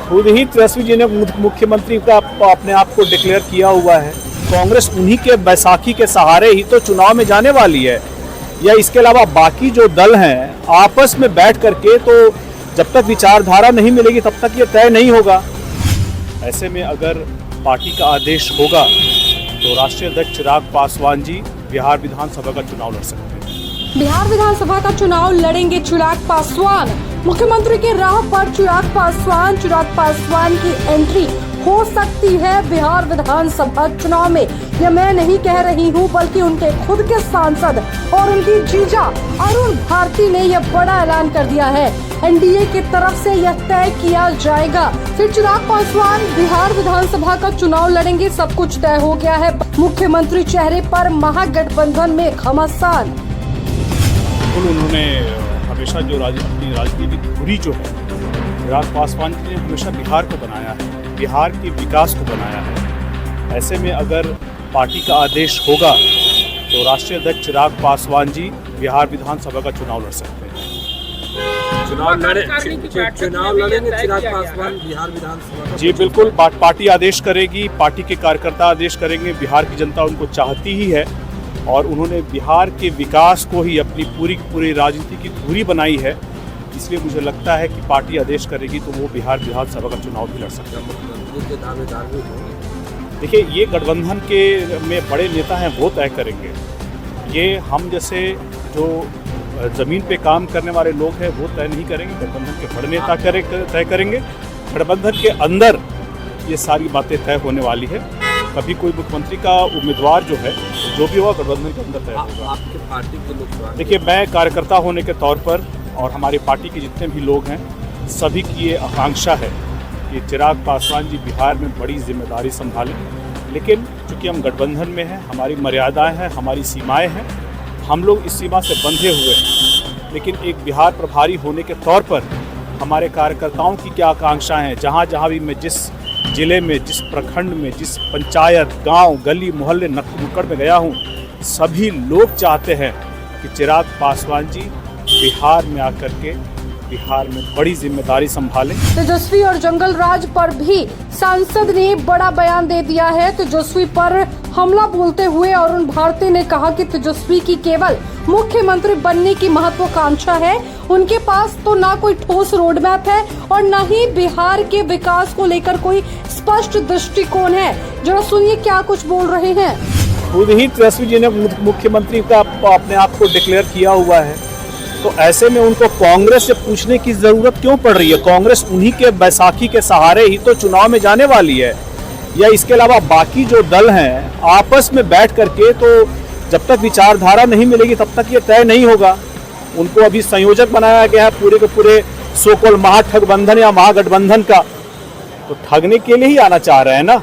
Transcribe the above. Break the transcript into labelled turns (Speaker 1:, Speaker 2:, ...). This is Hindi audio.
Speaker 1: खुद ही तेजस्वी जी ने मुख्यमंत्री का अपने आप को डिक्लेयर किया हुआ है। कांग्रेस उन्हीं के बैसाखी के सहारे ही तो चुनाव में जाने वाली है, या इसके अलावा बाकी जो दल हैं आपस में बैठ करके तो जब तक विचारधारा नहीं मिलेगी तब तक ये तय नहीं होगा। ऐसे में अगर पार्टी का आदेश होगा तो राष्ट्रीय अध्यक्ष चिराग पासवान जी बिहार विधानसभा का चुनाव लड़ सकते हैं।
Speaker 2: बिहार विधानसभा का चुनाव लड़ेंगे चिराग पासवान। मुख्यमंत्री के राह पर चिराग पासवान की एंट्री हो सकती है बिहार विधानसभा चुनाव में। यह मैं नहीं कह रही हूं, बल्कि उनके खुद के सांसद और उनकी जीजा अरुण भारती ने यह बड़ा ऐलान कर दिया है। एनडीए की तरफ से यह तय किया जाएगा, फिर चिराग पासवान बिहार विधानसभा का चुनाव लड़ेंगे। सब कुछ तय हो गया है। मुख्यमंत्री चेहरे पर महागठबंधन में घमासान।
Speaker 1: उन्होंने हमेशा जो अपनी राजनीतिक धुरी जो है, चिराग पासवान जी ने हमेशा बिहार को बनाया है, बिहार के विकास को बनाया है। ऐसे में अगर पार्टी का आदेश होगा तो राष्ट्रीय अध्यक्ष चिराग पासवान जी बिहार विधानसभा का चुनाव लड़ सकते हैं।
Speaker 3: चुनाव लड़ेंगे चिराग पासवान बिहार विधानसभा?
Speaker 1: जी बिल्कुल, पार्टी आदेश करेगी, पार्टी के कार्यकर्ता आदेश करेंगे। बिहार की जनता उनको चाहती ही है और उन्होंने बिहार के विकास को ही अपनी पूरी राजनीति की धुरी बनाई है। इसलिए मुझे लगता है कि पार्टी आदेश करेगी तो वो बिहार विधानसभा का चुनाव भी लड़ सकते हैं। देखिए, ये गठबंधन के में बड़े नेता हैं, वो तय करेंगे। ये हम जैसे जो ज़मीन पे काम करने वाले लोग हैं वो तय नहीं करेंगे, गठबंधन के बड़े नेता तय करेंगे। गठबंधन के अंदर ये सारी बातें तय होने वाली है। कभी कोई मुख्यमंत्री का उम्मीदवार जो है, जो भी होगा गठबंधन के अंदर तय होगा।
Speaker 3: आपके पार्टी के लोग,
Speaker 1: देखिए, मैं कार्यकर्ता होने के तौर पर और हमारी पार्टी के जितने भी लोग हैं, सभी की ये आकांक्षा है कि चिराग पासवान जी बिहार में बड़ी जिम्मेदारी संभालें। लेकिन चूँकि हम गठबंधन में हैं, हमारी मर्यादाएं हैं, हमारी सीमाएं हैं, हम लोग इस सीमा से बंधे हुए हैं। लेकिन एक बिहार प्रभारी होने के तौर पर हमारे कार्यकर्ताओं की क्या आकांक्षा है, जहाँ भी मैं जिस जिले में, जिस प्रखंड में, जिस पंचायत, गांव, गली, मोहल्ले, नुक्कड़ में गया हूं, सभी लोग चाहते हैं कि चिराग पासवान जी बिहार में आकर के बिहार में बड़ी जिम्मेदारी संभालें।
Speaker 2: तेजस्वी और जंगल राज पर भी सांसद ने बड़ा बयान दे दिया है। तेजस्वी पर हमला बोलते हुए अरुण भारती ने कहा कि तेजस्वी की केवल मुख्यमंत्री बनने की महत्वाकांक्षा है। उनके पास तो ना कोई ठोस रोड मैप है और न ही बिहार के विकास को लेकर कोई स्पष्ट दृष्टिकोण है। जरा सुनिए क्या कुछ बोल रहे हैं।
Speaker 1: खुद ही तेजस्वी जी ने मुख्यमंत्री का अपने आप को डिक्लेयर किया हुआ है, तो ऐसे में उनको कांग्रेस से पूछने की जरूरत क्यों पड़ रही है? कांग्रेस उन्हीं के बैसाखी के सहारे ही तो चुनाव में जाने वाली है, या इसके अलावा बाकी जो दल हैं आपस में बैठ करके तो जब तक विचारधारा नहीं मिलेगी तब तक ये तय नहीं होगा। उनको अभी संयोजक बनाया गया है पूरे के पूरे सो कॉल्ड महाठगबंधन या महागठबंधन का, तो ठगने के लिए ही आना चाह रहे हैं ना।